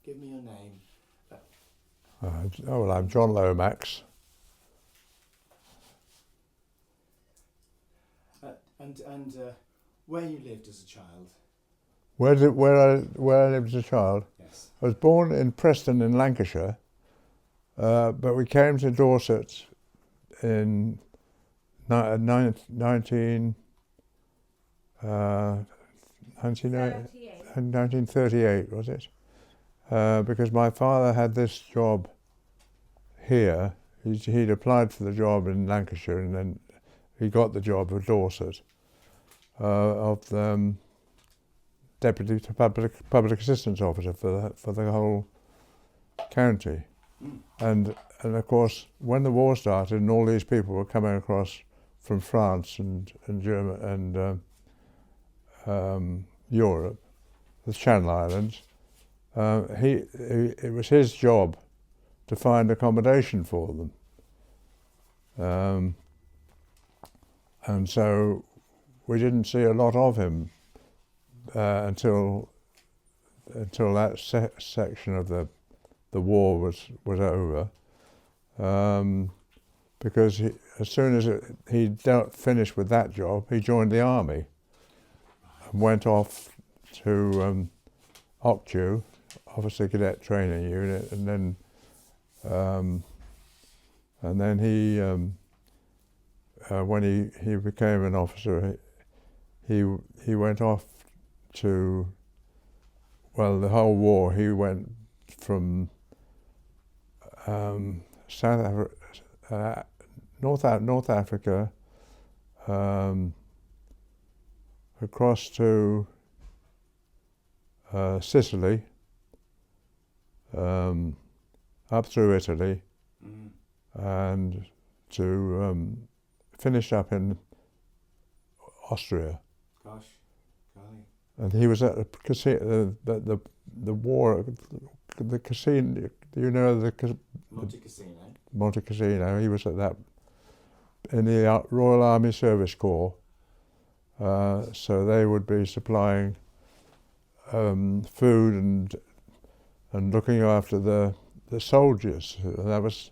give me your name. Well, I'm John Lomax. And where you lived as a child? Where I lived as a child? Yes. I was born in Preston in Lancashire, but we came to Dorset in 1938, was it? Because my father had this job here. He'd applied for the job in Lancashire, and then he got the job at Dorset of the Deputy Public Assistance Officer for the whole county. And of course, when the war started and all these people were coming across from France and Germany and Europe, the Channel Islands, it was his job to find accommodation for them. And so we didn't see a lot of him until that section of the war was over, because as soon as he finished with that job, he joined the army and went off to OCTU, Officer Cadet Training Unit, and then he when he became an officer, he went off to, well, the whole war. He went from North Africa, across to Sicily, up through Italy, and to finish up in Austria. Gosh, golly. And he was at the casino, the war, the casino. You know the Monte Casino. He was at that in the Royal Army Service Corps. So they would be supplying food and looking after the soldiers. That was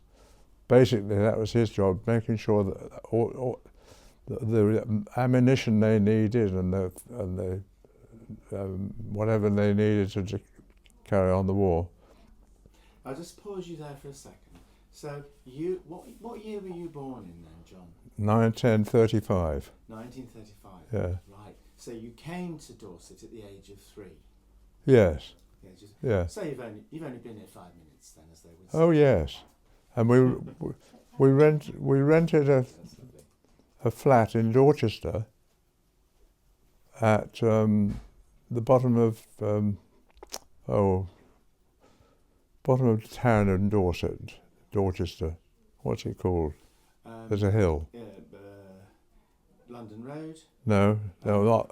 his job, making sure that all the ammunition they needed and the whatever they needed to carry on the war. I'll just pause you there for a second. So what year were you born in then, John? 1935. 1935. Yeah. Right. So you came to Dorset at the age of 3. Yes. Yeah. So you've only been here 5 minutes then, as they would say. Oh yes, and we rented a flat in Dorchester at the bottom of the town in Dorchester. What's it called? There's a hill. Yeah, London Road. No, not.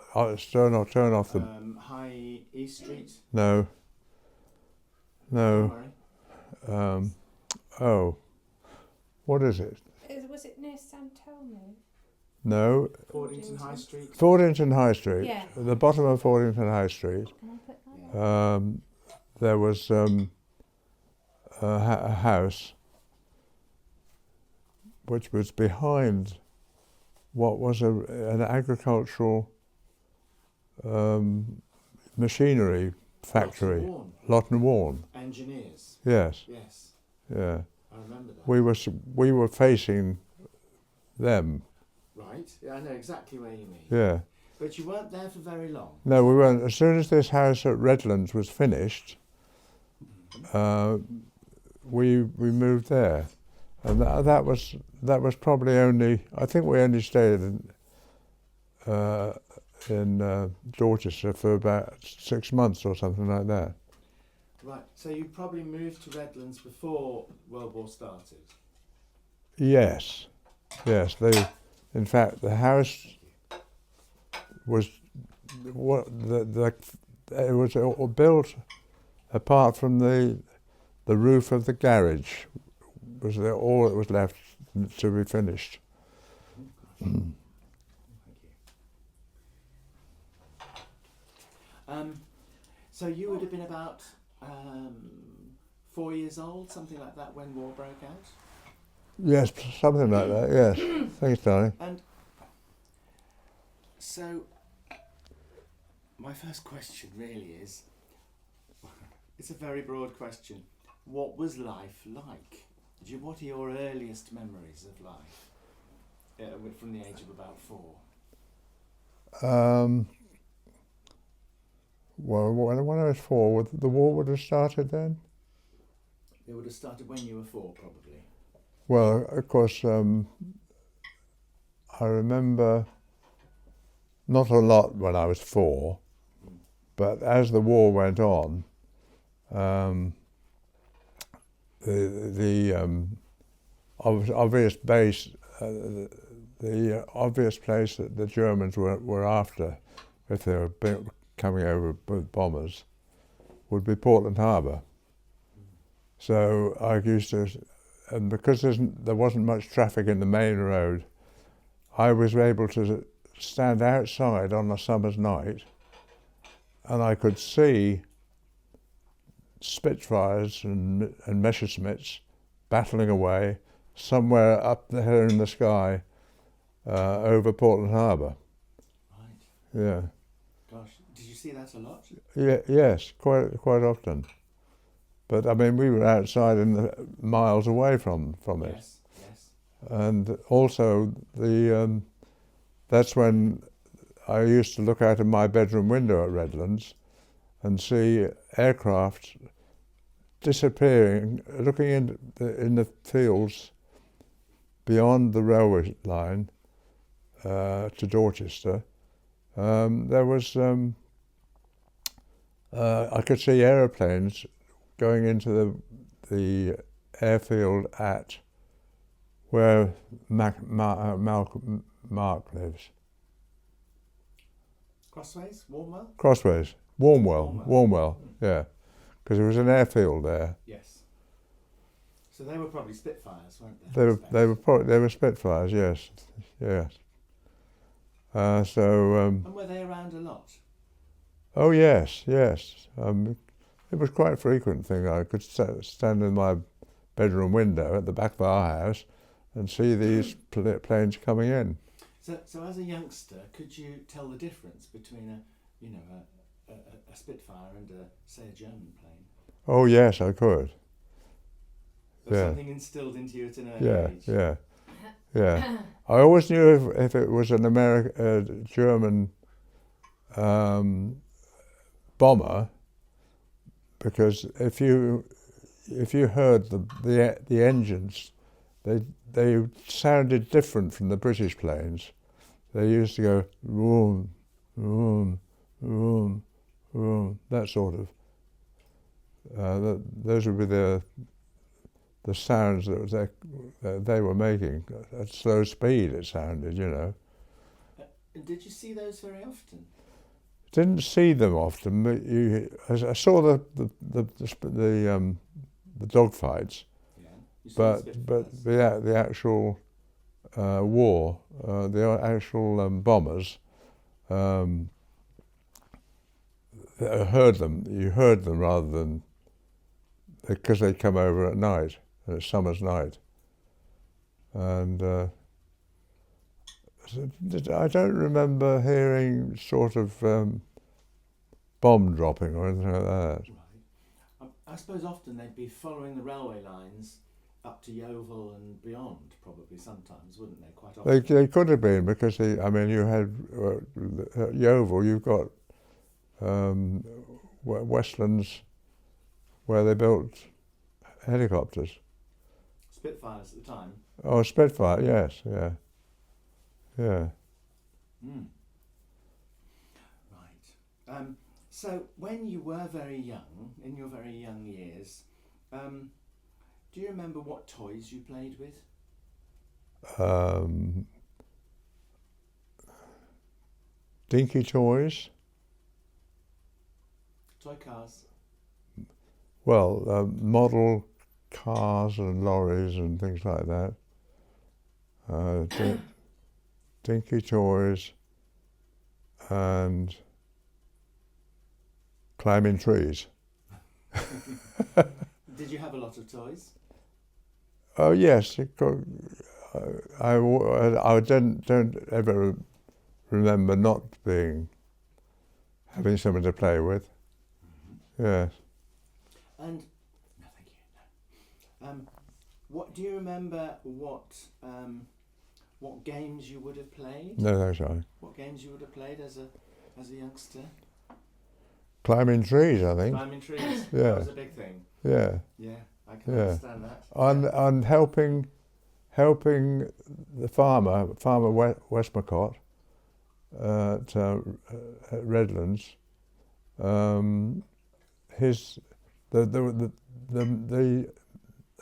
Turn off the. High East Street. No. Don't worry. What is it? Was it near Sant'Elmo? No. Fordington High Street. Fordington High Street. Yeah. At the bottom of Fordington High Street. Can I put that? There was a house which was behind what was an agricultural machinery factory. Lot and Warren. Engineers. Yes. Yes. Yeah. I remember that. We were facing them. Right. Yeah, I know exactly where you mean. Yeah. But you weren't there for very long. No, we weren't. As soon as this house at Redlands was finished, we moved there, and that was probably only. I think we only stayed in Dorchester for about 6 months or something like that. Right. So you probably moved to Redlands before World War started. Yes. In fact, the house was it was built apart from the roof of the garage. Was all that was left to be finished. Thank you. So you would have been about 4 years old, something like that, when war broke out? Yes, something like that, yes. Thanks, darling. And so, my first question really is, it's a very broad question. What was life like? What are your earliest memories of life from the age of about 4? Well, when I was 4, the war would have started then? It would have started when you were 4, probably. Well, of course, I remember not a lot when I was 4, but as the war went on, the obvious base, the obvious place that the Germans were after, if they were coming over with bombers, would be Portland Harbour. So I used to, and because there wasn't much traffic in the main road, I was able to stand outside on a summer's night, and I could see Spitfires and Messerschmitts battling away somewhere up there in the sky over Portland Harbour. Right. Yeah. Gosh, did you see that a lot? Yeah. Yes, quite often. But I mean, we were outside miles away from it. Yes, yes. And also that's when I used to look out of my bedroom window at Redlands and see aircraft disappearing, looking in the fields beyond the railway line to Dorchester. There was I could see aeroplanes going into the airfield at where Mark lives. Crossways? Warmwell? Crossways. Warmwell, yeah. Because there was an airfield there. Yes. So they were probably Spitfires, weren't they? They were Spitfires, yes. And were they around a lot? Oh yes. It was quite a frequent thing. I could stand in my bedroom window at the back of our house and see these planes coming in. So as a youngster, could you tell the difference between a Spitfire and say a German plane? Oh yes, I could. Was Yeah. something instilled into you at an early age? Yeah. I always knew if it was an German bomber, because if you heard the engines, they sounded different from the British planes. They used to go vroom, vroom, vroom, vroom, that sort of. Those would be the sounds that they were making at slow speed. It sounded, And did you see those very often? Didn't see them often, but I saw the dogfights. Yeah. But the actual war, the actual bombers, you heard them rather than, because they come over at night, and it's summer's night. And I don't remember hearing sort of bomb dropping or anything like that. Right. I suppose often they'd be following the railway lines up to Yeovil and beyond, probably sometimes, wouldn't they? Quite often. They could have been, because you had at Yeovil, you've got Westlands, where they built helicopters. Spitfires at the time. Oh, Spitfire, yes, yeah. Right. So when you were very young, in your very young years, do you remember what toys you played with? Dinky toys. Toy cars. Well, model cars and lorries and things like that. Dinky toys and climbing trees. Did you have a lot of toys? Oh yes, I don't ever remember not having something to play with. Yes. And no, thank you. No. What do you remember? What games you would have played? No, that's right. What games you would have played as a youngster? Climbing trees, I think. Climbing trees. Yeah. That was a big thing. Yeah. Yeah, I can Yeah. understand that. On helping the farmer Westmacott at Redlands. The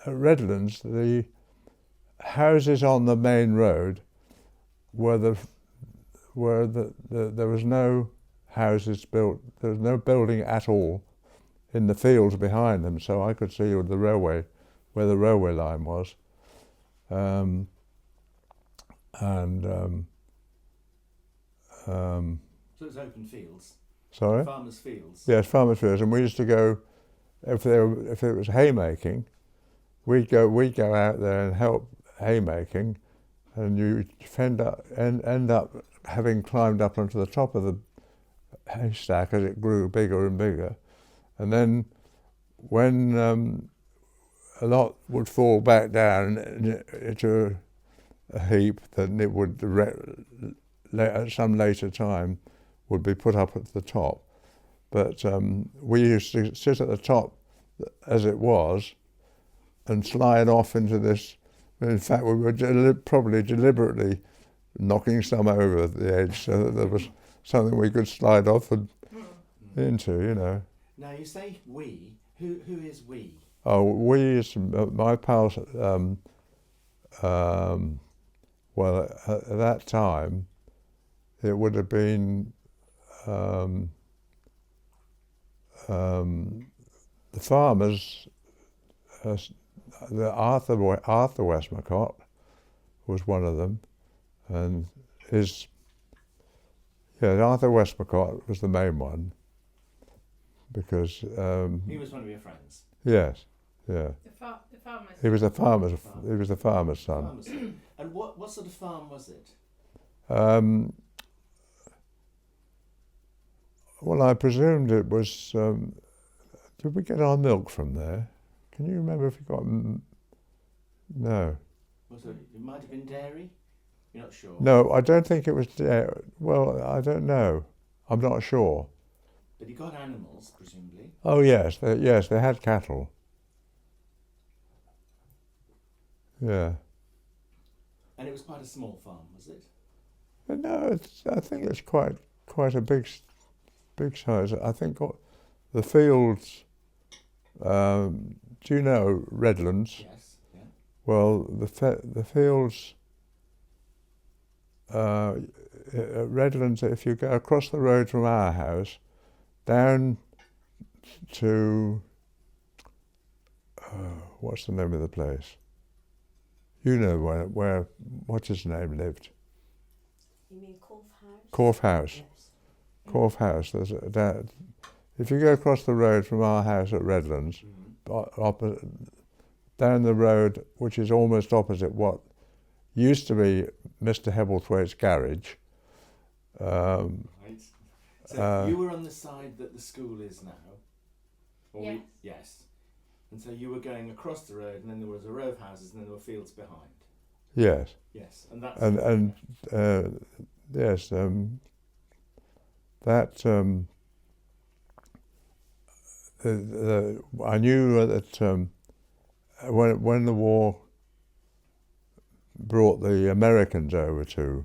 at Redlands, the houses on the main road there was no houses built. There was no building at all in the fields behind them, so I could see the railway, where the railway line was, So it's open fields. sorry. Farmers' fields. Yes, farmers' fields, and we used to go if it was haymaking. We'd go out there and help haymaking, and you end up having climbed up onto the top of the haystack as it grew bigger and bigger, and then when a lot would fall back down into a heap, then it would at some later time would be put up at the top. But we used to sit at the top as it was and slide off into this. In fact, we were probably deliberately knocking some over the edge so that there was something we could slide off into, you know. Now you say we. Who is we? Oh, we is my pal. Well, at that time, it would have been the farmers. Arthur Westmacott was one of them, and Arthur Westmacott was the main one, because He was one of your friends. yes, yeah. The farmers. He was a farmer's. He was a farmer's son. Farmer's son. And what sort of farm was it? Well, I presumed it was. Did we get our milk from there? Can you remember if we got? No. Was it might have been dairy? You're not sure? No, I don't think it was. Well, I don't know. I'm not sure. But you got animals, presumably. Oh yes, they had cattle. Yeah. And it was quite a small farm, was it? But no, I think it's quite a big size. I think the fields. Do you know Redlands? Yes. Yeah. Well, the fields at Redlands. If you go across the road from our house, down to what's the name of the place? You know where what's his name lived? You mean Corfe House? Corfe House. Yes. Corfe House. If you go across the road from our house at Redlands, down the road, which is almost opposite what used to be Mr. Hebblethwaite's garage. Right. So you were on the side that the school is now? Yes. Yes. And so you were going across the road, and then there was a row of houses, and then there were fields behind. Yes. Yes, and that's yes, that I knew that when the war brought the Americans over to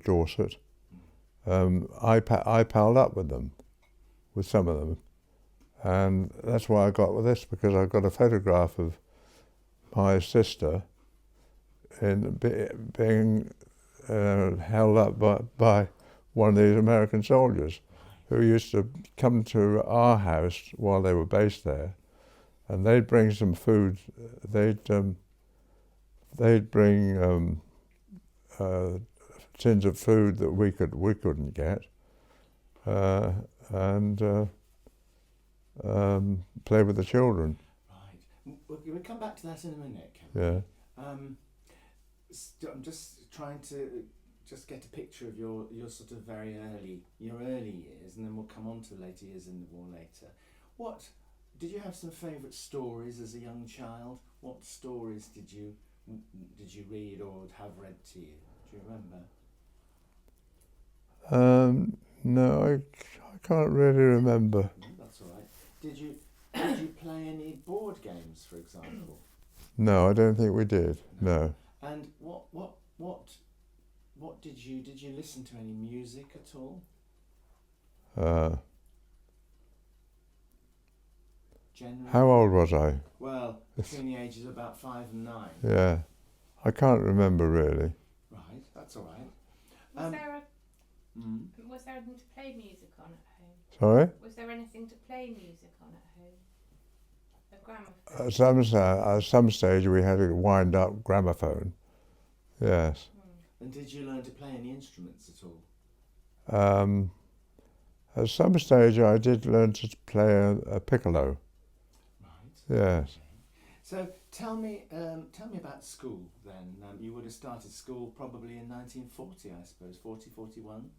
Dorset, I palled up with some of them, and that's why I got with this, because I got a photograph of my sister being held up by one of these American soldiers who used to come to our house while they were based there, and they'd bring some food. They'd bring tins of food that we couldn't get, and play with the children. Right. We'll come back to that in a minute, Kevin. Yeah. I'm just trying to just get a picture of your sort of your early years, and then we'll come on to later years in the war later. What did you have some favourite stories as a young child? What stories did you read or have read to you? Do you remember? No, I can't really remember. No, that's all right. Did you play any board games, for example? No, I don't think we did. No. And what did you listen to any music at all? Generally? How old was I? Well, between the ages of about 5 and 9. Yeah, I can't remember really. Right, that's all right. Was there anything to play music on at home? Sorry? Was there anything to play music on at home? A gramophone? At some stage we had a wind-up gramophone. Yes. And did you learn to play any instruments at all? At some stage I did learn to play a piccolo. Right. Yes. Okay. So tell me about school then. You would have started school probably in 1940, I suppose, 40, 41,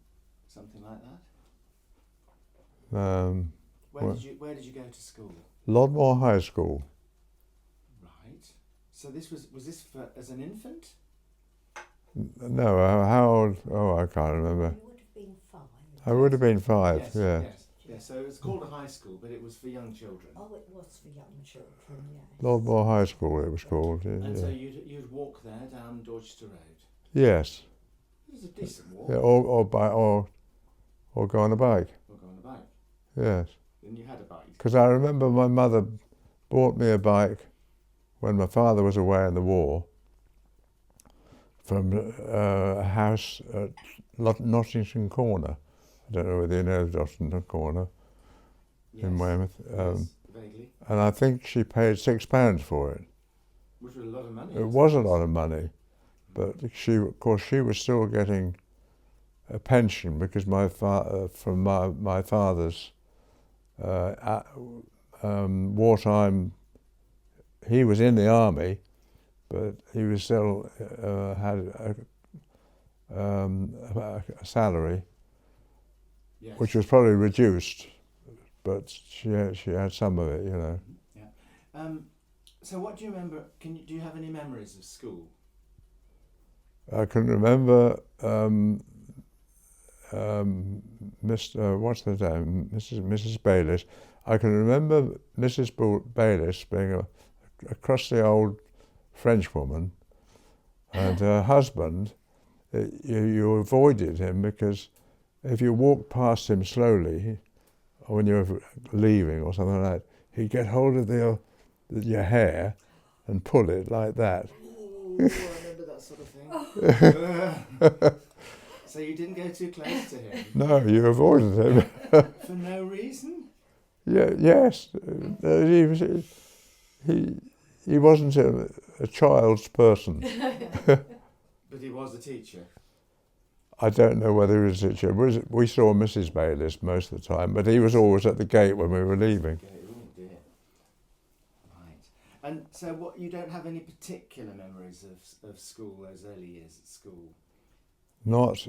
something like that. Where did you go to school? Lodmore High School. Right. So this was this for as an infant? No, how old? Oh, I can't remember. You would have been 5. I would have been 5. Yes, yeah. yes. So it was called a high school, but it was for young children. Oh, it was for young children, yes. Lodmore High School it was called. Yeah. And so you'd walk there down Dorchester Road. Yes. It was a decent walk. Yeah, or go on a bike. Or go on a bike. Yes. And you had a bike. Because I remember my mother bought me a bike when my father was away in the war from a house at Nottington Corner. I don't know whether you know Nottington Corner in Weymouth. Yes, vaguely. And I think she paid £6 for it. Which was a lot of money. It was a lot of money, but she was still getting a pension because from my father's wartime. He was in the army, but he was still had a salary, Yes. which was probably reduced, but she had some of it, you know. Yeah. So what do you remember? Do you have any memories of school? I can remember what's her name, Mrs. Bayliss. I can remember Mrs. Bayliss being a crusty old French woman, and her husband. You avoided him because if you walked past him slowly, or when you were leaving or something like that, he'd get hold of your hair and pull it like that. Ooh, I remember that sort of thing. So you didn't go too close to him? No, you avoided him. For no reason? Yeah, yes. He wasn't a child's person. But he was a teacher? I don't know whether he was a teacher. We saw Mrs. Bayliss most of the time, but he was always at the gate when we were leaving. Okay, oh dear. Right. And so you don't have any particular memories of school, those early years at school? Not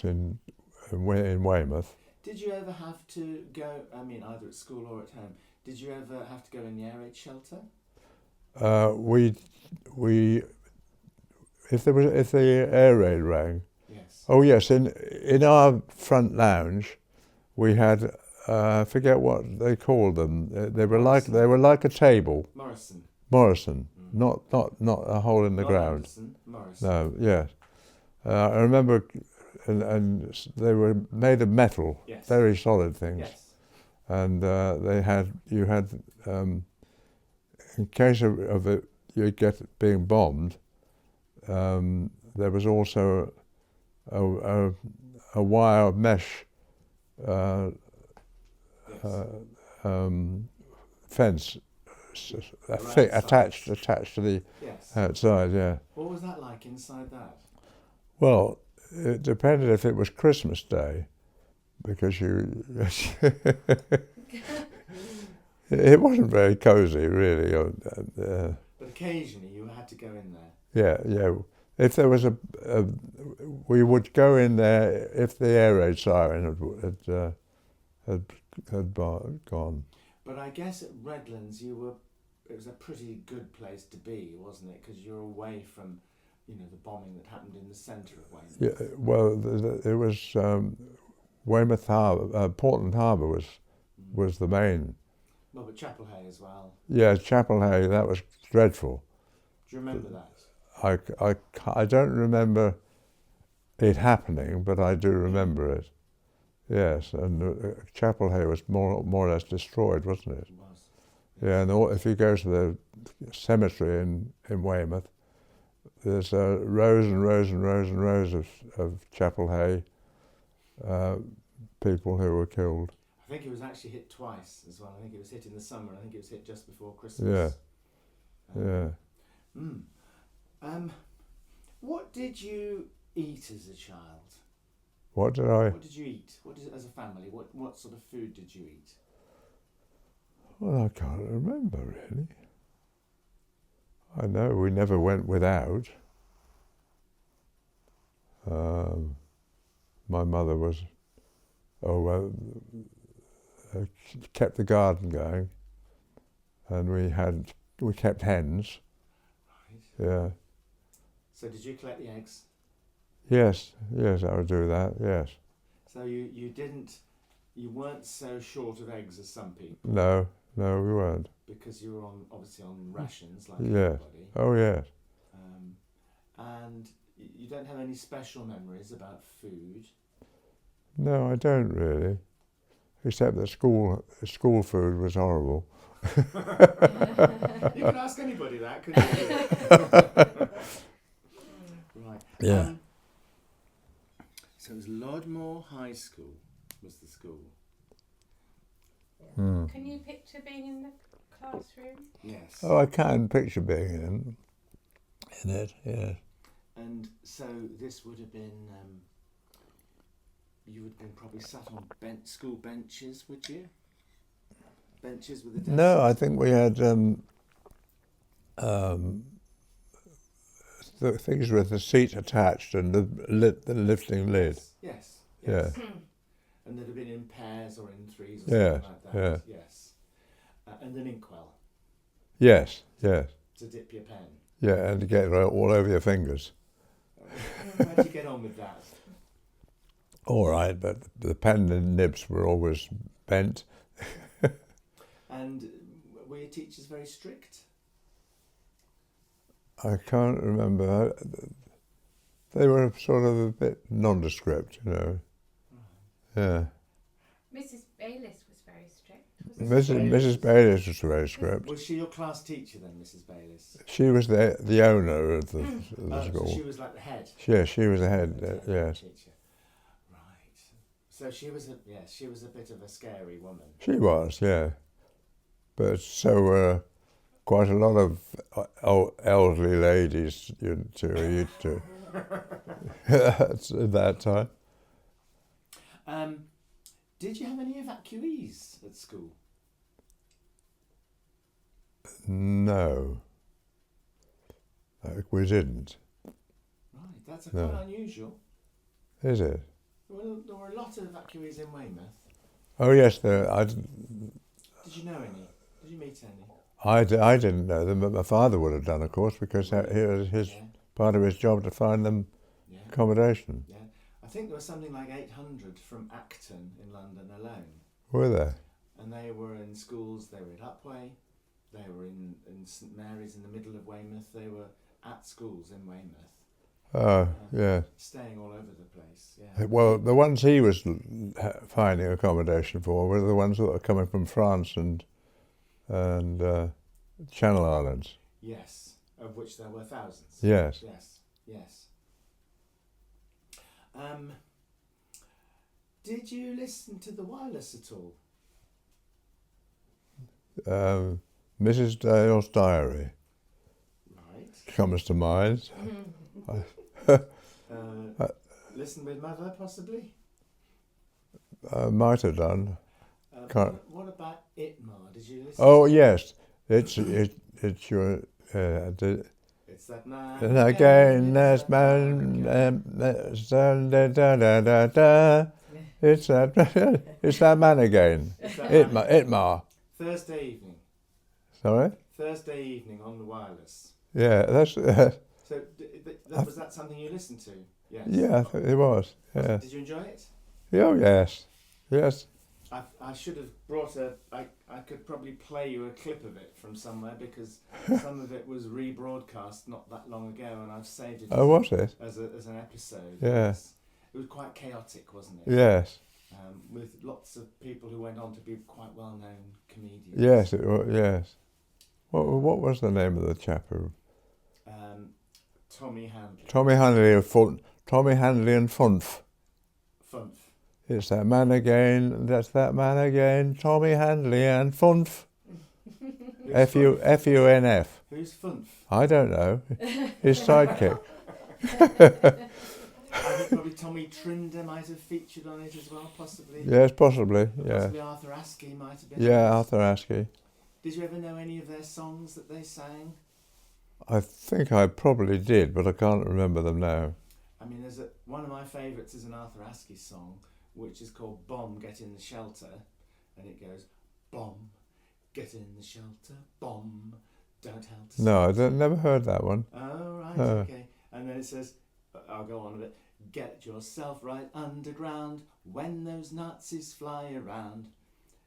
in Weymouth. Did you ever have to go, either at school or at home, did you ever have to go in the air raid shelter? If the air raid rang. Yes. Oh yes, in our front lounge, we had I forget what they called them. They were like a table. Morrison. Not a hole in the ground. Anderson, Morrison. No, yes. I remember, and they were made of metal, Yes. very solid things. Yes. And you had in case of it, you get being bombed. There was also a wire mesh fence attached to the Yes. outside. Yeah. What was that like inside that? Well, it depended if it was Christmas Day, because you. It wasn't very cosy, really. But occasionally you had to go in there. Yeah. If there was we would go in there if the air raid siren had gone. But I guess at Redlands it was a pretty good place to be, wasn't it? Because you're away from, the bombing that happened in the centre of Weymouth. Yeah. Well, it was Weymouth Harbour, Portland Harbour was the main. Well, but Chapelhay as well. Yeah, Chapelhay. That was dreadful. Do you remember that? I don't remember it happening, but I do remember it. Yes, and Chapelhay was more or less destroyed, wasn't it? It was. Yeah, and if you go to the cemetery in Weymouth, there's rows and rows and rows and rows of Chapelhay people who were killed. I think it was actually hit twice as well. I think it was hit in the summer, and I think it was hit just before Christmas. Yeah. What did you eat as a child? What did What did you eat? As a family? What sort of food did you eat? Well, I can't remember really. I know we never went without. My mother kept the garden going, and we kept hens. Right. Yeah. So did you collect the eggs? Yes, I would do that. Yes. So you weren't so short of eggs as some people. No, we weren't. Because you were obviously on rations like Yes. everybody. Oh yes. And you don't have any special memories about food? No, I don't really. Except that school food was horrible. You could ask anybody that, couldn't you? Right. Yeah. So it was Lodmore High School was the school. Can you picture being in the classroom? Yes. Oh, I can picture being in it. Yeah. And so this would have been, you would have been probably sat on school benches, would you? Benches with a desk? No, I think we had the things with the seat attached and the lifting lid. Yes. Yeah. And they'd have been in pairs or in threes or Yes, something like that. yeah. Yes. And an inkwell Yes. to dip your pen. Yeah, and to get it all over your fingers. How'd you get on with that? All right, but the pen nibs were always bent. And were your teachers very strict? I can't remember. They were sort of a bit nondescript, Yeah. Mrs. Bayliss was very strict, wasn't Mrs. Bayliss was very strict. Was she your class teacher then, Mrs. Bayliss? She was the owner of the school. So she was like the head. Yeah, she was the head. Yes. Teacher. Right. So she was a bit of a scary woman. She was, yeah. But so were quite a lot of elderly ladies to at that time. Did you have any evacuees at school? No. We didn't. Right, that's No. quite unusual. Is it? There were a lot of evacuees in Weymouth. Oh yes, Did you know any? Did you meet any? I didn't know them, but my father would have done, of course, because it was part of his job to find them accommodation. Yeah. I think there was something like 800 from Acton in London alone. Were there? And they were in schools, they were at Upway, they were in St Mary's in the middle of Weymouth, they were at schools in Weymouth. Oh, yeah. Staying all over the place, yeah. Well, the ones he was finding accommodation for were the ones that were coming from France and Channel Islands. Yes, of which there were thousands. Yes. Yes. Did you listen to the wireless at all? Mrs. Dale's diary Right. comes to mind. Listen with Mother, possibly? Might have done. Can't. What about Itmar? Did you listen? Oh yes, it's your. It's that man And again, it's there's that man. again. Da, da, da, da. It's that. It's that man again. It's that man Itmar. again. Itmar. Thursday evening. Sorry. Thursday evening on the wireless. Yeah, that's. So was that something you listened to? Yes. Yeah, it was. Yeah. Did you enjoy it? Oh yes. Yes. I should have brought I could probably play you a clip of it from somewhere because some of it was rebroadcast not that long ago and I've saved it Oh, was it? as an episode. Yeah. It was quite chaotic, wasn't it? Yes. With lots of people who went on to be quite well-known comedians. Yes. It was. Yes. What was the name of the chap who? Tommy Handley. Tommy Handley and Funf. Tommy Handley and Funf. Funf. It's that man again. That's that man again. Tommy Handley and Funf. F-U-N-F. Who's Funf? I don't know. His sidekick. I think probably Tommy Trinder might have featured on it as well, possibly. Yes, possibly. Yeah. Possibly Arthur Askey might have been. Yeah, Arthur Askey. Did you ever know any of their songs that they sang? I think I probably did, but I can't remember them now. I mean, one of my favourites is an Arthur Askey song, which is called Bomb, Get in the Shelter. And it goes, Bomb, get in the shelter, bomb, don't help to No, I never heard that one. Oh, right, okay. And then it says, I'll go on a bit, get yourself right underground when those Nazis fly around.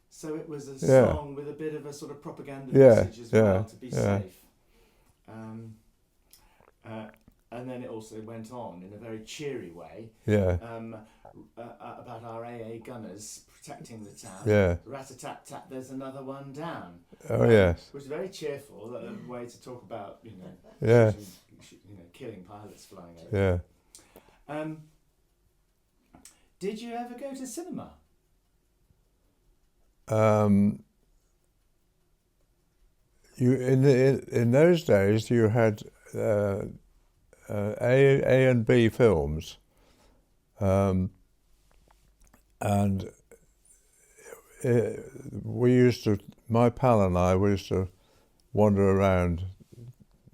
So it was a song with a bit of a sort of propaganda message as well to be safe. And then it also went on in a very cheery way about our AA gunners protecting the town. Yeah. Rat-a-tat-tat, there's another one down. Oh, yes. Which is very cheerful, a way to talk about, killing pilots flying over. Yeah. Did you ever go to cinema? In those days you had A and B films, and my pal and I used to wander around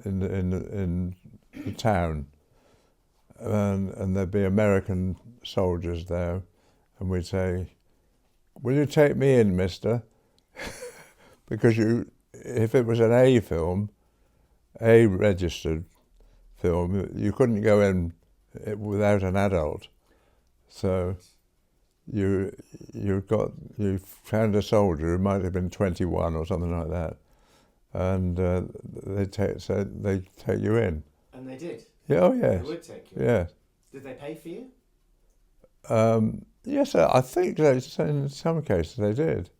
in the town, and there'd be American soldiers there, and we'd say, "Will you take me in, mister?" Because if it was an A film, A registered film, you couldn't go in without an adult. So you found a soldier who might have been 21 or something like that, and they'd take you in. And they did? Yeah, oh yes. They would take you in? Yes. Did they pay for you? Yes, I think in some cases they did.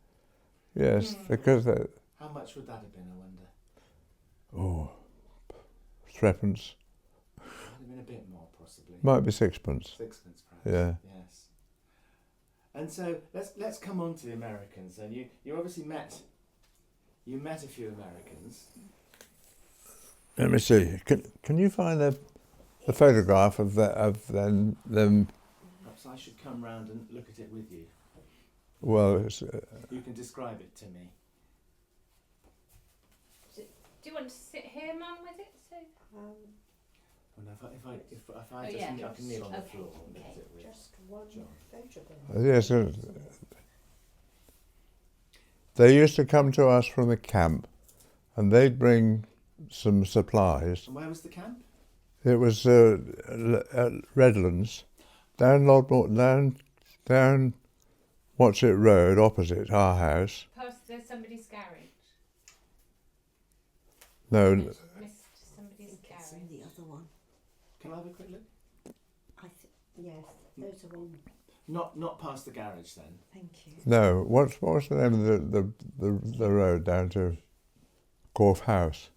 Yes, because they... How much would that have been, I wonder? Oh, threepence. Might have been a bit more, possibly. Might be sixpence. Sixpence, perhaps. Yeah. Yes. And so let's come on to the Americans. And you obviously met a few Americans. Let me see. Can you find the photograph of them? Perhaps I should come round and look at it with you. Well, you can describe it to me. Do you want to sit here, Mum, with it? So? Well, if I yeah. can kneel on the Okay. floor and look at it with Just one John. photograph. yes. They used to come to us from the camp, and they'd bring some supplies. And where was the camp? It was at Redlands, down What's It Road, opposite our house. Past somebody's garage. No, Missed somebody's It's garage. in the other one. Can I have a quick look? Yes, those are on. Not past the garage then. Thank you. no. What was the name of the road down to Corfe House?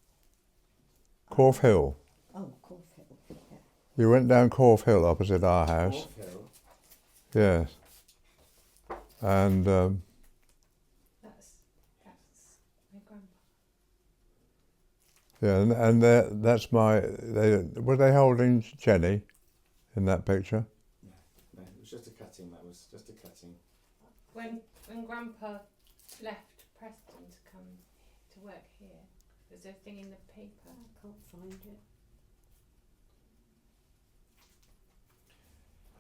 Corfe Hill. Oh, Caulfield. Yeah. You went down Corfe Hill opposite our house. Corfe Hill. Yes. And That's my grandpa. yeah, and that's were they holding Jenny in that picture. No, it was just a cutting. That was just a cutting. When Grandpa left Preston to come to work here, was there a thing in the paper? I can't find it.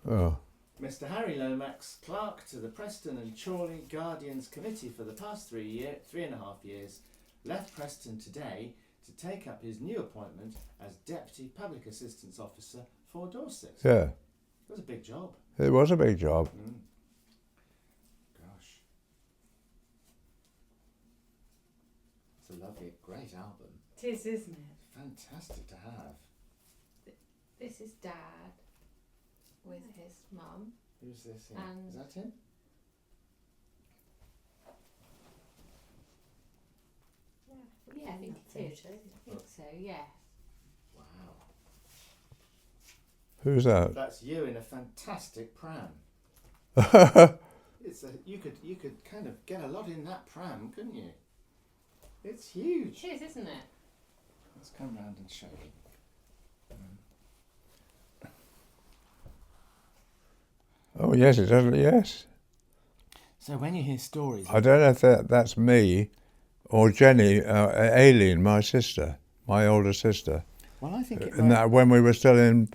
Oh, Mr. Harry Lomax, clerk to the Preston and Chorley Guardians Committee for the past 3.5 years, left Preston today to take up his new appointment as Deputy Public Assistance Officer for Dorset. yeah. It was a big job. It was a big job. Gosh. It's a lovely, great album. It is, isn't it? Fantastic to have. This is Dad with his mum. Who's this here? And- Is that him? Yeah, I think it is. I think so, yeah. Wow. Who's that? That's you in a fantastic pram. It's you could kind of get a lot in that pram, couldn't you? It's huge. It is, isn't it? Let's come round and show you. Oh yes, it does. Yes. So when you hear stories, I don't know if that's me or Jenny, Aileen, my sister, my older sister. well, I think it And might, that when we were still in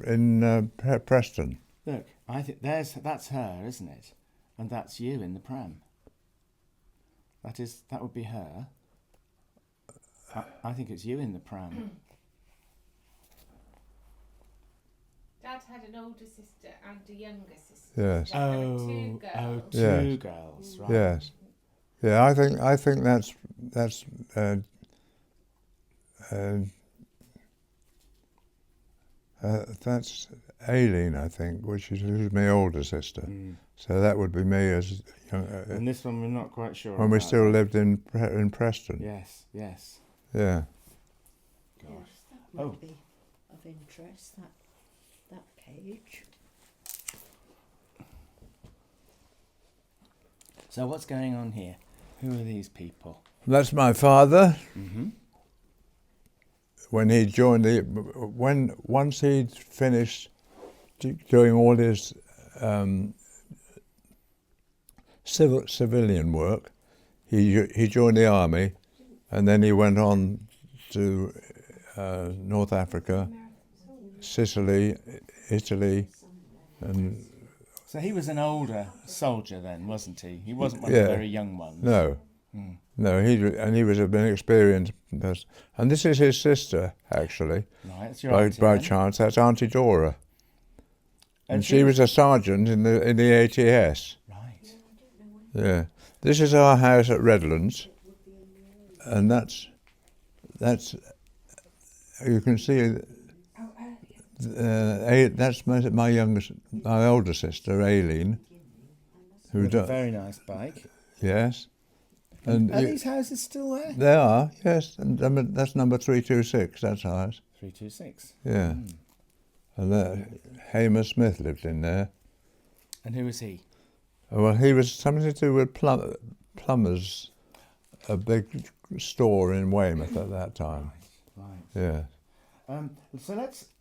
Preston. look, I think that's her, isn't it? And that's you in the pram. That would be her. I think it's you in the pram. Dad had an older sister and a younger sister. Yes. So there were two girls. two Yes. girls, right? Yes. Yeah, I think that's that's Aileen, I think, who's my older sister. Mm. So that would be me as young, And this one we're not quite sure. when we about. still lived in Preston. Yes, yes. Yeah. Gosh. Yes, that might Oh. be of interest, that page. So what's going on here? Who are these people? That's my father. Mm-hmm. When he joined once he'd finished doing all his civilian work, he joined the army, and then he went on to North Africa, Sicily, Italy, and So he was an older soldier then, wasn't he? He wasn't one of Yeah. the very young ones. no, Mm. no, he was an experienced person. And this is his sister, actually, Right, that's your by auntie then. chance. That's Auntie Dora, and she she was a sergeant in the ATS. Right. Yeah, this is our house at Redlands, and that's you can see. That's my older sister, Aileen, who With a does. very nice bike. Yes, and Are these houses still there? they are. Yes, and that's number 326. That's ours. 326. Yeah, Mm. and Hamer Smith lived in there. And who was he? Well, he was something to do with plumbers, a big store in Weymouth at that time. Right. Yeah. So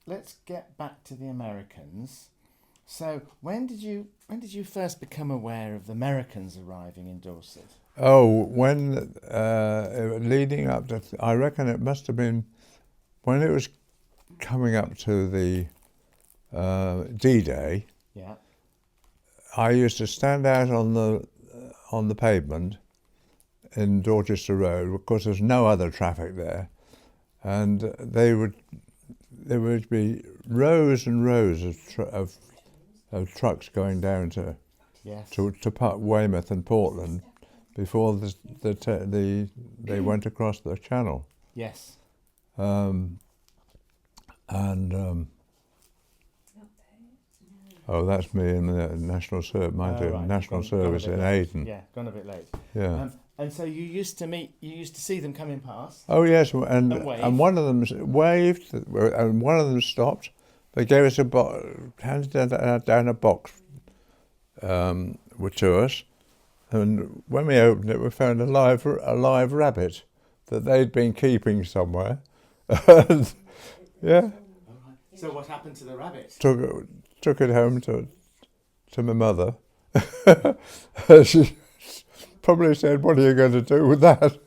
let's get back to the Americans. So when did you first become aware of the Americans arriving in Dorset? Oh, when leading up to, I reckon it must have been when it was coming up to the D-Day. Yeah. I used to stand out on the pavement in Dorchester Road. Of course, there's no other traffic there, and there would be rows and rows of trucks going down to Yes. Weymouth and Portland before they went across the channel. Yes. Oh, that's me in the national service. Right. National Gone a service bit in late. Aden. Yeah, gone a bit late. Yeah. And so you used to see them coming past. Oh yes, and wave. one of them waved, and one of them stopped. They gave us handed down a box to us, and when we opened it, we found a live rabbit that they'd been keeping somewhere. Yeah, So what happened to the rabbit? took took it home to my mother. She probably said, "What are you going to do with that?"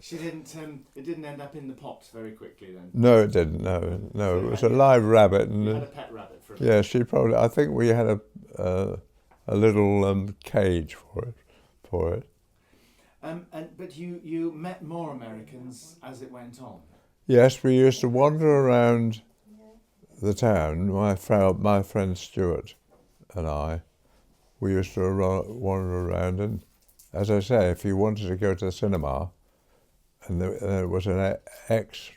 She didn't. It didn't end up in the pot very quickly then. No, it didn't. No, So it was you a live rabbit, You had and a pet rabbit for a yeah, she probably. I think we had a little cage for it. But you met more Americans as it went on. Yes, we used to wander around the town. My friend Stuart and I, we used to wander around, and as I say, if you wanted to go to the cinema, and there was an X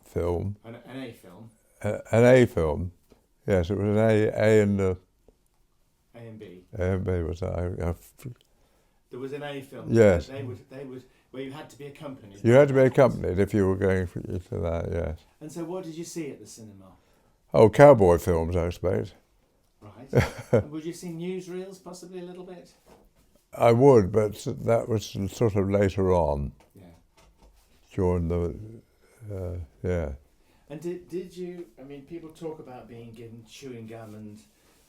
film, An A film, an A film, yes, it was an A and a A and B. A and B was that. There was an A film. Yes. They would where you had to be accompanied. You had to be accompanied if you were going to that, yes. And so, what did you see at the cinema? Oh, cowboy films, I expect. Right. And would you see newsreels, possibly a little bit? I would, but that was sort of later on. Yeah. During the, yeah. And did you? I mean, people talk about being given chewing gum and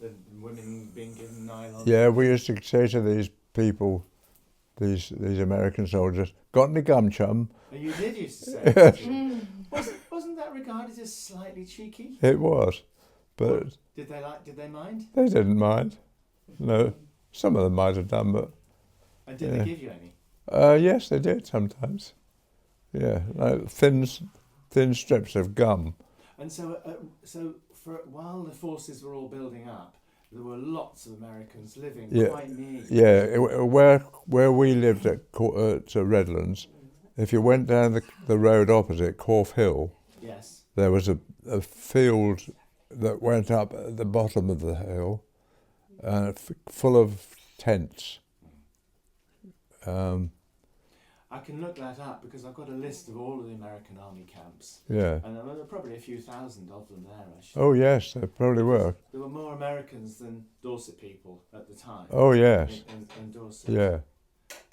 the women being given nylon. Yeah, we used to say to these people, these American soldiers, "Got any gum, chum?" Oh, you did used to say that. Wasn't that regarded as slightly cheeky? It was, but Did they mind? they didn't mind. No, some of them might have done, but And did they give you any? yes, they did sometimes. Yeah, like thin strips of gum. And so while the forces were all building up, there were lots of Americans living quite near you. Yeah, where we lived at Redlands, if you went down the road opposite Corfe Hill, Yes. there was a field that went up at the bottom of the hill, full of tents. I can look that up because I've got a list of all of the American army camps. Yeah. And there were probably a few thousand of them there, actually. Oh yes, there probably were. There were more Americans than Dorset people at the time. Oh yes. In Dorset. Yeah.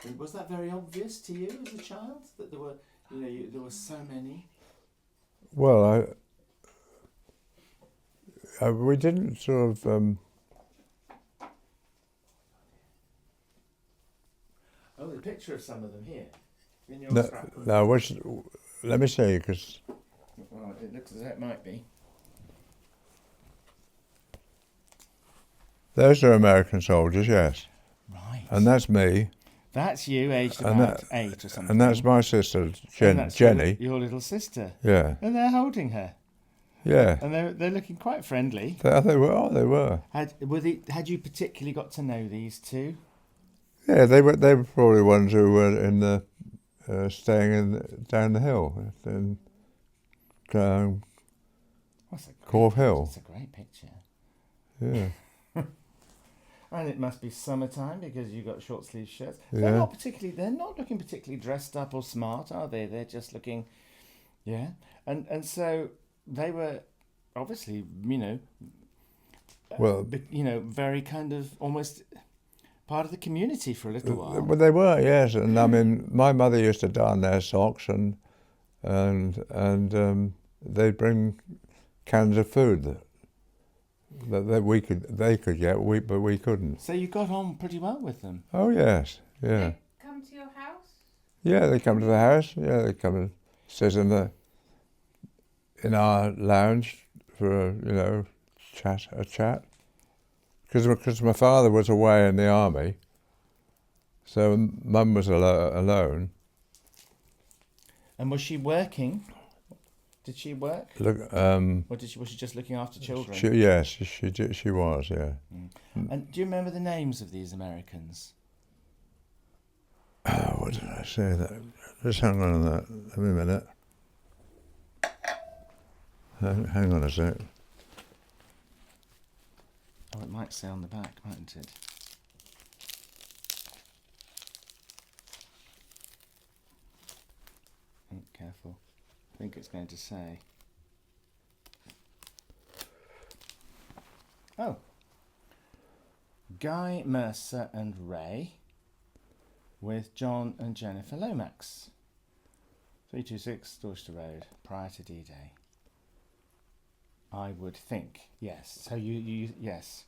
And was that very obvious to you as a child that there were, there were so many? Well, we didn't sort of. Oh, the picture of some of them here in your No, scrapbook. no. Let me see, because Well, it looks as though it might be. those are American soldiers, yes, Right. and that's me, That's you, aged And about that- 8 or something. and that's my sister And that's Jenny. Your little sister. Yeah, And they're holding her. yeah. And they're looking quite friendly. They were. Oh, they were. Had you particularly got to know these two? Yeah, they were probably ones who were in the staying down the hill in That's a great Corfe Hill. It's a great picture. Yeah, And it must be summertime because you've got short sleeve shirts. Yeah. They're not looking particularly dressed up or smart, are they? They're just looking, yeah. And so they were obviously, Well- very kind of almost part of the community for a little while. but they were, yes. And I mean, my mother used to darn their socks, and they'd bring cans of food that they could get, but we couldn't. So you got on pretty well with them. Oh yes, yeah, They come to your house? yeah. They come to the house. Yeah, they come and sit in our lounge for a chat. Because my father was away in the army, so Mum was alone. And was she working? Did she work? Look, Or was she just looking after children? she was, yeah. And do you remember the names of these Americans? Oh, what did I say? That just hang on a minute. Give me a minute. Hang on a sec. Oh, it might say on the back, mightn't it? Oh, careful. I think it's going to say. Oh. Guy, Mercer and Ray with John and Jennifer Lomax. 326 Dorchester Road, prior to D-Day. I would think. Yes. So you yes.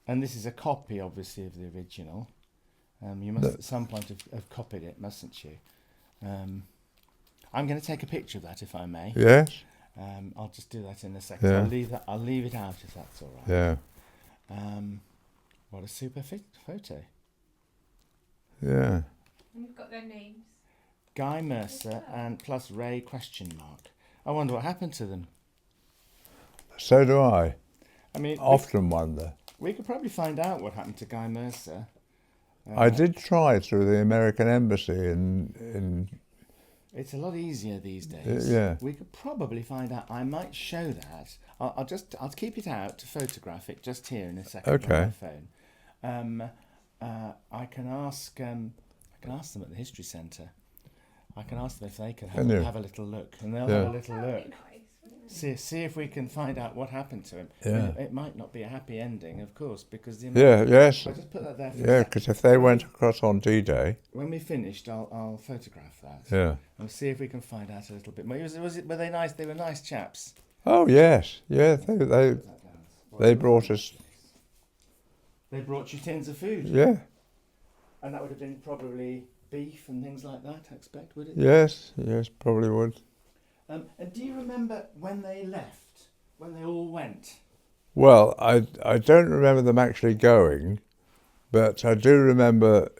And this is a copy, obviously, of the original. You must at some point have copied it, mustn't you? I'm going to take a picture of that, if I may. Yes. I'll just do that in a second. Yeah. I'll leave it out if that's all right. Yeah. What a super photo. Yeah. And you've got their names. Guy Mercer and plus Ray ? I wonder what happened to them. So do I. I mean, Often wonder. we could probably find out what happened to Guy Mercer. I did try through the American Embassy in It's a lot easier these days. yeah. We could probably find out. I might show that. I'll keep it out to photograph it just here in a second Okay. on my phone. I can ask them at the History Centre. I can ask them if they can Can you? have a little look, and they'll Yeah. have a little That'd look. be nice, wouldn't it? See if we can find out what happened to him. Yeah. It might not be a happy ending, of course, because the Yeah, yes. I'll just put that there. For a Yeah, sec. because if they went across on D-Day, When we finished, I'll photograph that. yeah. And see if we can find out a little bit more. Were they nice? They were nice chaps. Oh, yes. Yeah, they Put that down. brought us, They brought you tins of food. yeah. And that would have been probably beef and things like that, I expect, would it? Yes, probably would. And do you remember when they left? When they all went? Well, I don't remember them actually going, but I do remember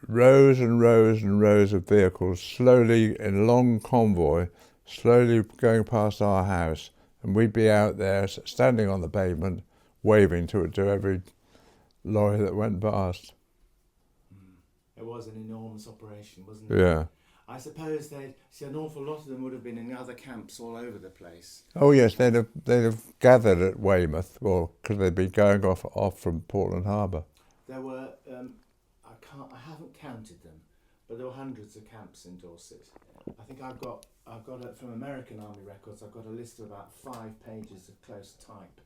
rows and rows and rows of vehicles slowly in long convoy, slowly going past our house, and we'd be out there standing on the pavement, waving to every lorry that went past. It was an enormous operation, wasn't it? Yeah. I suppose they'd see an awful lot of them would have been in other camps all over the place. Oh yes, they'd have gathered at Weymouth, well, because they'd be going off from Portland Harbour. There were I haven't counted them, but there were hundreds of camps in Dorset. I think I've got it from American Army records. I've got a list of about 5 pages of close type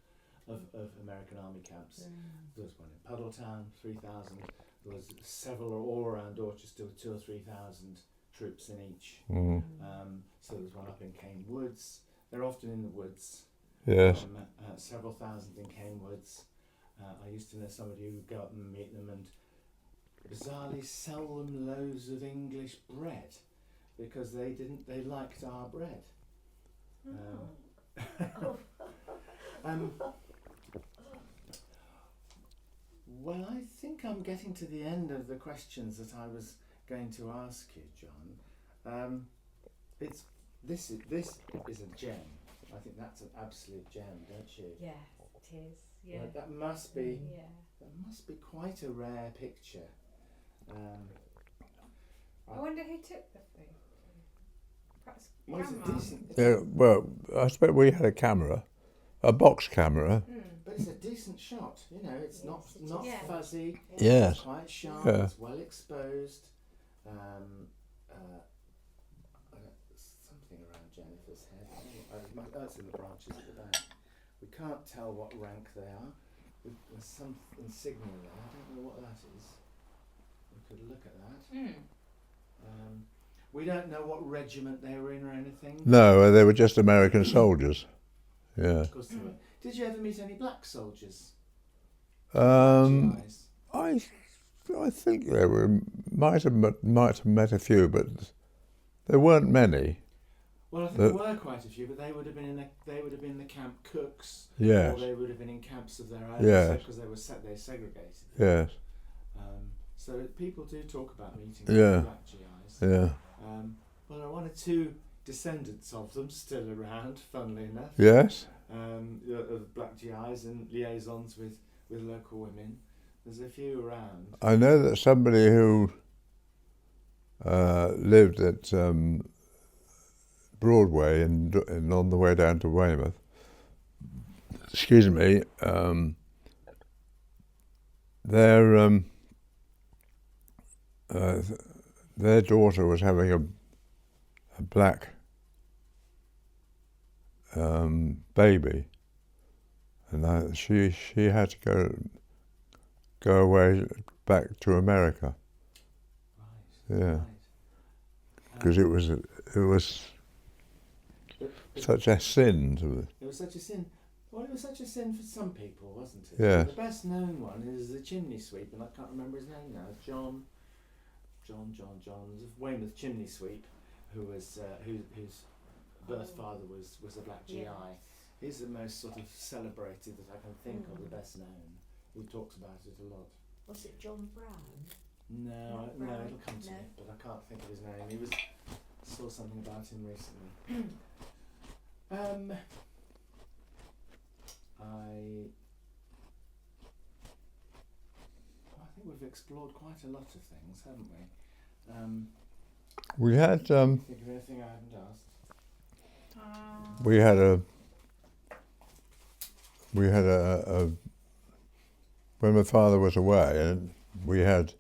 of American Army camps. There was one in Puddletown, 3,000. There was several all around Dorchester with 2,000 or 3,000 troops in each. Mm. So there was one up in Cane Woods. They're often in the woods. Yes. Several thousand in Cane Woods. I used to know somebody who would go up and meet them and bizarrely sell them loaves of English bread because they liked our bread. Well, I think I'm getting to the end of the questions that I was going to ask you, John. This is a gem. I think that's an absolute gem, don't you? Yes, it is. Yeah. Well, that must be quite a rare picture. I wonder who took the photo. Perhaps Well, it's a Grandma. decent. Yeah, well, I suppose we had a camera, a box camera. But it's a decent shot. You know, it's not Yeah. fuzzy. Yes. It's quite sharp. Yeah. It's well exposed. Something around Jennifer's head. That's in the branches at the back. We can't tell what rank they are. There's some insignia there. I don't know what that is. We could look at that. We don't know what regiment they were in or anything. No, they were just American soldiers. Yeah. Of course they were. Did you ever meet any black soldiers? GIs? I think there were might have met a few, but there weren't many. Well, I think there were quite a few, but they would have been the camp cooks, Yes. or they would have been in camps of their own, Yes. because they segregated. Yes. So people do talk about meeting Yeah. black GIs. Yeah. Well, there are 1 or 2 descendants of them still around, funnily enough. Yes. Of black GIs and liaisons with local women. There's a few around. I know that somebody who lived at Broadway and on the way down to Weymouth. Excuse me. Their daughter was having a black baby, and she had to go away back to America. Right. Yeah, Right. because it was such a sin. It was such a sin. Well, it was such a sin for some people, wasn't it? Yes. The best known one is the chimney sweep, and I can't remember his name now. John. The Weymouth chimney sweep, who was whose birth father was a black GI. Yes. He's the most sort of celebrated that I can think of, the best known. He talks about it a lot. Was it John Brown? No, Brown? it'll come to No. me, but I can't think of his name. Saw something about him recently. I think we've explored quite a lot of things, haven't we? We had Think of anything I haven't asked? we had a when my father was away, and we had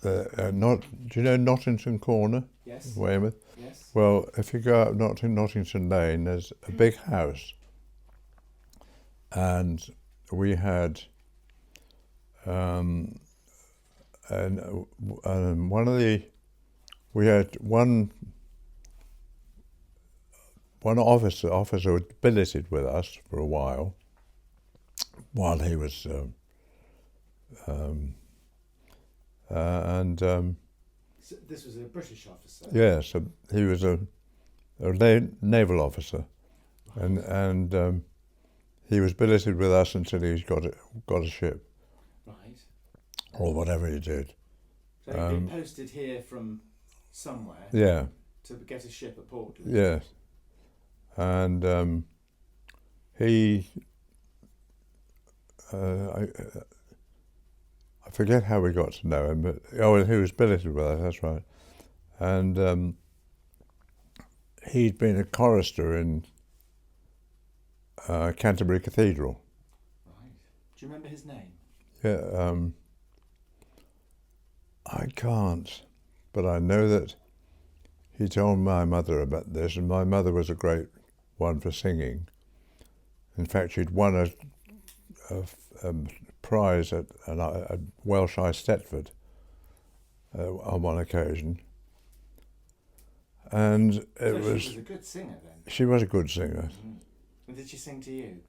do you know Nottington Corner, Yes. Weymouth? Yes. Well, if you go up Nottington Lane, there's a big house, and we had we had one officer billeted with us for a while he was So this was a British officer. yes, he was a naval officer, and he was billeted with us until he got a ship, Right. or whatever he did. So he'd been posted here from somewhere Yeah, to get a ship at Portland. yes, and he. I forget how we got to know him, but he was billeted with us. That's right, and he'd been a chorister in Canterbury Cathedral. Right. Do you remember his name? Yeah, I can't, but I know that he told my mother about this, and my mother was a great one for singing. In fact, she'd won a prize at Welsh Eisteddfod on one occasion, and She was a good singer then. she was a good singer. Mm. And did she sing to you?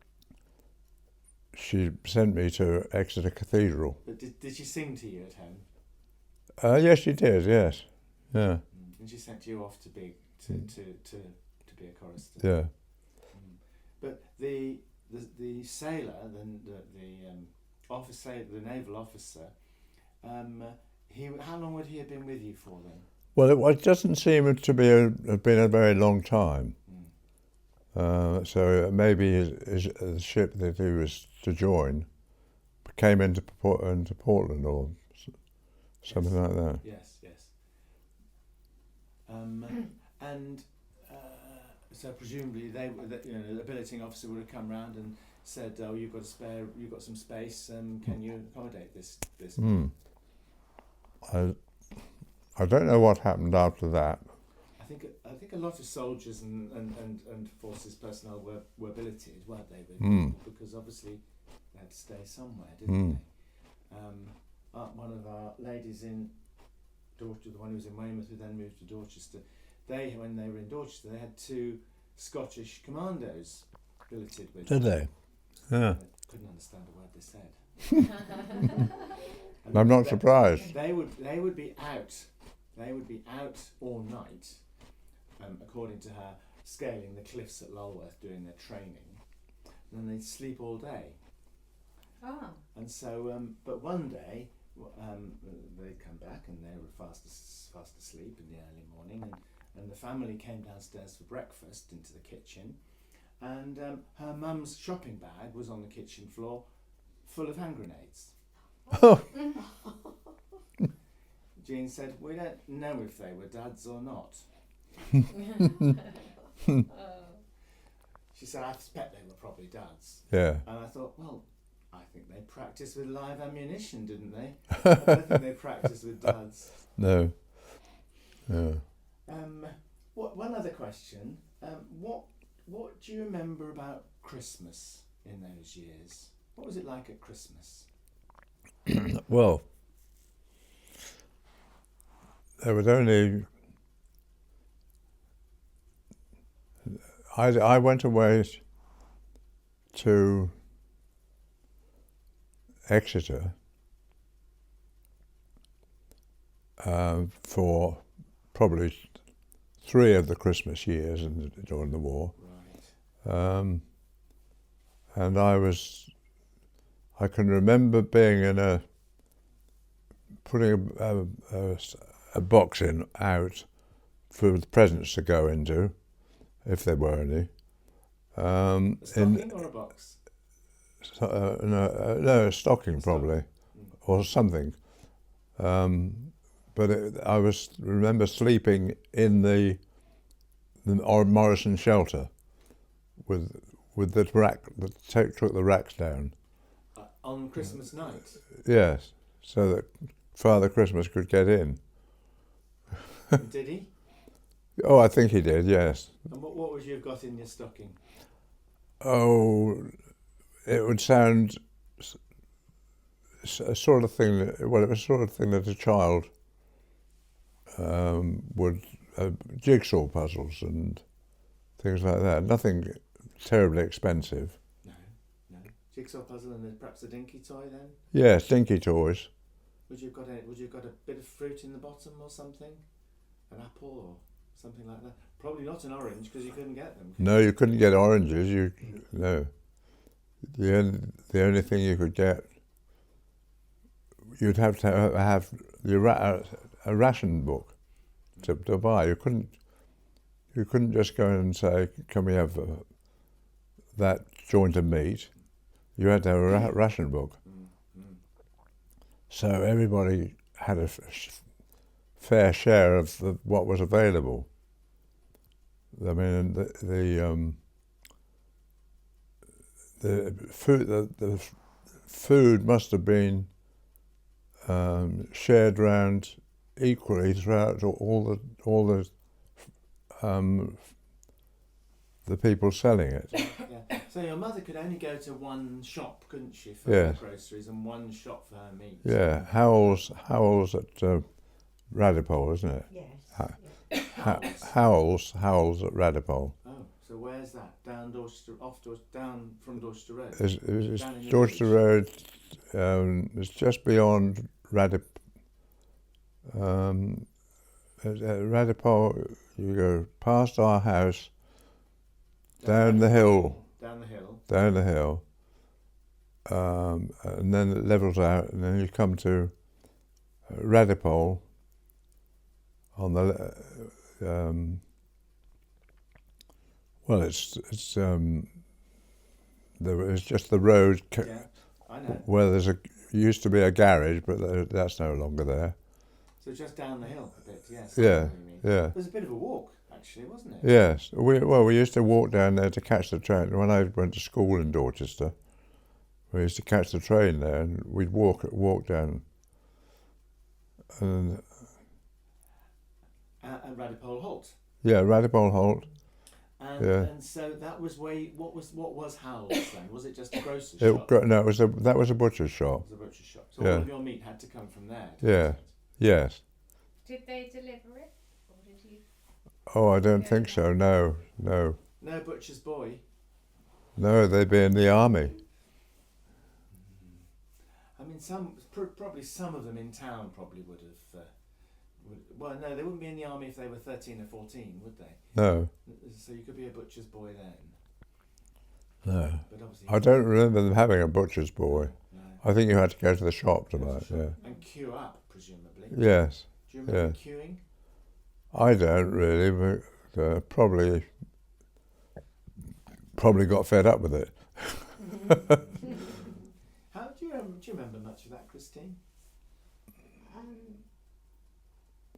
She sent me to Exeter Cathedral. But did she sing to you at home? Yes, she did. Yes, yeah, And she sent you off to be a chorister. yeah. But the sailor, the naval officer, how long would he have been with you for then? Well, it doesn't seem to have been a very long time. So maybe the ship that he was to join came into Portland or something like that. Yes. And so presumably the billeting officer would have come round and said, "Oh, you've got some space. Can you accommodate this?" I don't know what happened after that. I think a lot of soldiers and forces personnel were billeted, weren't they? Because obviously they had to stay somewhere, didn't they? One of our ladies in Dorchester, the one who was in Weymouth, who then moved to Dorchester, when they were in Dorchester, they had 2 Scottish commandos billeted with Did they? Yeah. I couldn't understand a word they said. I'm not surprised. They would be out. They would be out all night, according to her, scaling the cliffs at Lulworth doing their training, and then they'd sleep all day. Oh. And so, but one day, they'd come back and they were fast asleep in the early morning, and the family came downstairs for breakfast into the kitchen, and her mum's shopping bag was on the kitchen floor, full of hand grenades. Jean said, "We don't know if they were Dad's or not." She said, "I suspect they were probably Dad's." Yeah. And I thought, well, I think they practiced with live ammunition, didn't they? I don't think they practiced with Dad's. No. Yeah. One other question. What do you remember about Christmas in those years? What was it like at Christmas? Well, there was only I went away to Exeter for probably 3 of the Christmas years during the war. Right. And I can remember being putting a box out for the presents to go into, if there were any. A stocking or a box? No, a stocking probably, or something. But I remember sleeping in the Morrison shelter with the rack that took the racks down. On Christmas night? Yes, so that Father Christmas could get in. Did he? Oh, I think he did, yes. And what would you have got in your stocking? Oh, it would sound a sort of thing. It was a sort of thing that a child would jigsaw puzzles and things like that. Nothing terribly expensive. No. Jigsaw puzzle and perhaps a dinky toy then? Yes, dinky toys. Would you have got a bit of fruit in the bottom or something? An apple or something like that? Probably not an orange because you couldn't get them. No, you couldn't get oranges. No. The only thing you could get, you'd have to have a ration book to buy. You couldn't just go in and say, "Can we have that joint of meat?" You had to have a ration book. So everybody had a fair share of what was available. I mean, the food must have been shared round equally throughout all the people selling it. Yeah. So your mother could only go to one shop, couldn't she, for Yeah. her groceries, and one shop for her meat? Yeah, Howells at Radipole, isn't it? Yes. Howells at Radipole. Oh, so where's that? Down from Dorchester Road? It's Down in the Dorchester Road. It's just beyond Radipole. At Radipole, you go past our house, down the hill, and then it levels out, and then you come to Radipole on the it's just the road Yeah, I know. where used to be a garage, but that's no longer there. So just down the hill a bit, yes. Yeah, yeah. It was a bit of a walk, actually, wasn't it? Yes, we used to walk down there to catch the train. When I went to school in Dorchester, we used to catch the train there, and we'd walk down. And Radipole Halt. yeah, Radipole Halt. And so that was what was Howells then? Was it just a grocer's shop? No, that was a butcher's shop. It was a butcher's shop. So Yeah. all of your meat had to come from there. Yeah. Yes. Did they deliver it, or did you? Oh, I don't think so. No. No butcher's boy. No, they'd be in the army. I mean, probably some of them in town probably would have. Well, no, they wouldn't be in the army if they were 13 or 14, would they? No. So you could be a butcher's boy then. No. But obviously I don't remember them having a butcher's boy. No. I think you had to go to the shop to buy it. Yeah. And queue up, presumably. Yes. Do you remember queuing? I don't really, but probably got fed up with it. How do you remember much of that, Christine?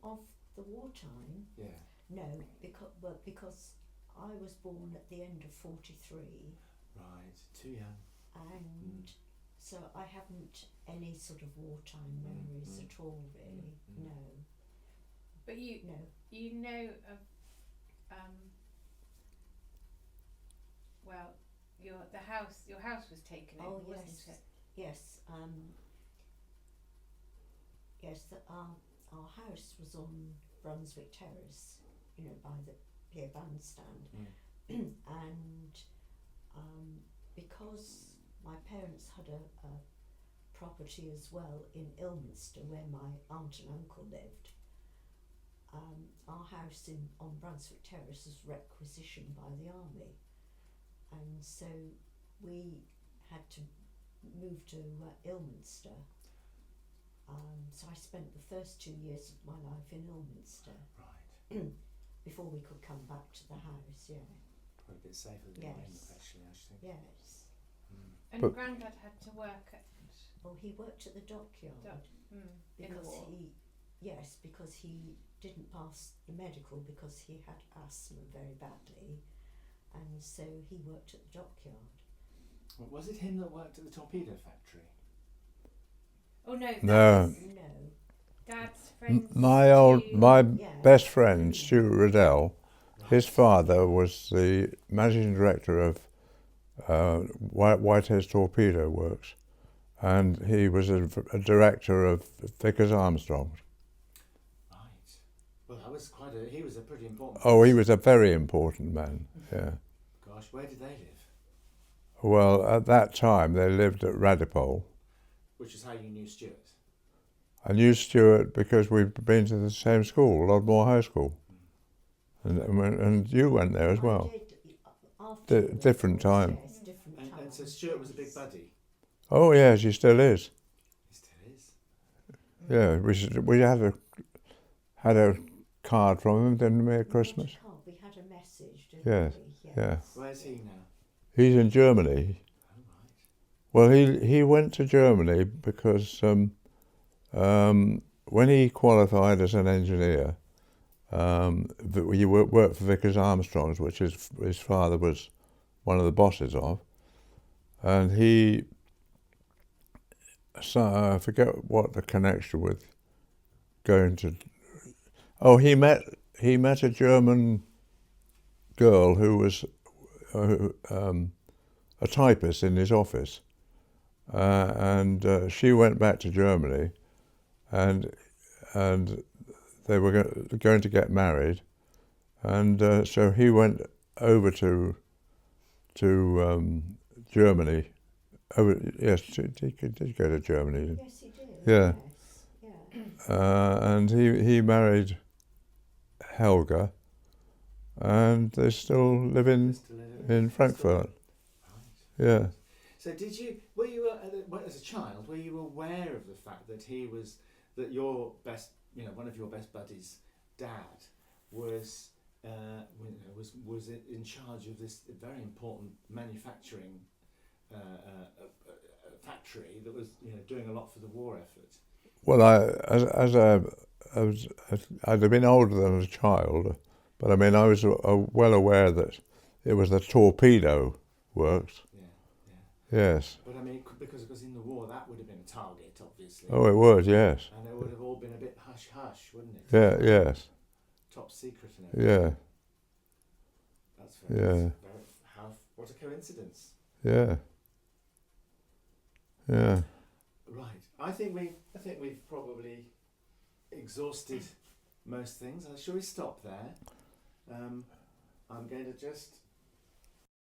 Of the wartime? Yeah. No, because I was born at the end of 43. Right, too young. And so I haven't any sort of wartime memories at all, really. No. But you know of well, your house was taken over, wasn't it? Yes. Yes, our house was on Brunswick Terrace, by the pier bandstand, and because my parents had a property as well in Ilminster where my aunt and uncle lived, our house on Brunswick Terrace was requisitioned by the army, and so we had to move to Ilminster. So I spent the first 2 years of my life in Ilminster Right. before we could come back to the house. Yeah. Probably a bit safer than Yes. Weymouth, actually, I should think. Yes. And But- Grandad had to work at Well, he worked at the dockyard in the because war. because he didn't pass the medical because he had asthma very badly, and so he worked at the dockyard. Well, was it him that worked at the torpedo factory? Oh no, that No. was No. Dad's friend. My Yeah. best friend, Stuart Riddell, his Right. father was the managing director of Whitehead's Torpedo Works, and he was a director of Vickers Armstrong. Right. Well, that was he was a pretty important Oh, he person. was a very important man, yeah. Gosh, where did they live? Well, at that time they lived at Radipole. Which is how you knew Stuart. I knew Stuart because we'd been to the same school, Lodmore High School, and you went there as well. I did after Different time. Yes, different time. And so Stuart was a big buddy. Oh yes, he still is. He still is. Yeah, we had a card from him, didn't we, at Christmas? We had a message, didn't Yes, we? yeah. Where's he now? He's in Germany. Oh, right. Well, he went to Germany because when he qualified as an engineer, he worked for Vickers Armstrongs, which his father was one of the bosses of, and I forget what the connection with going to. Oh, he met a German girl who was a typist in his office, and she went back to Germany, and they were going to get married, and so he went over to Germany. Yes, did he go to Germany? Yes, he did. Yeah. Yes. Yeah. And he married Helga, and they still live in Frankfurt. Right. Yeah. So were you as a child, were you aware of the fact that your best, one of your best buddies' dad was in charge of this very important manufacturing factory that was doing a lot for the war effort? Well, I'd have been older than a child, but I mean I was well aware that it was the torpedo works. Yeah. Yes. But I mean, because in the war that would have been a target, obviously. Oh, it was. Yes. And it would have all been a bit hush hush, wouldn't it? Yeah. Yes. Top secret and everything. Yeah. That's very. Yeah. What a coincidence. Yeah. Yeah. Right. I think we've probably exhausted most things. Shall we stop there? I'm going to just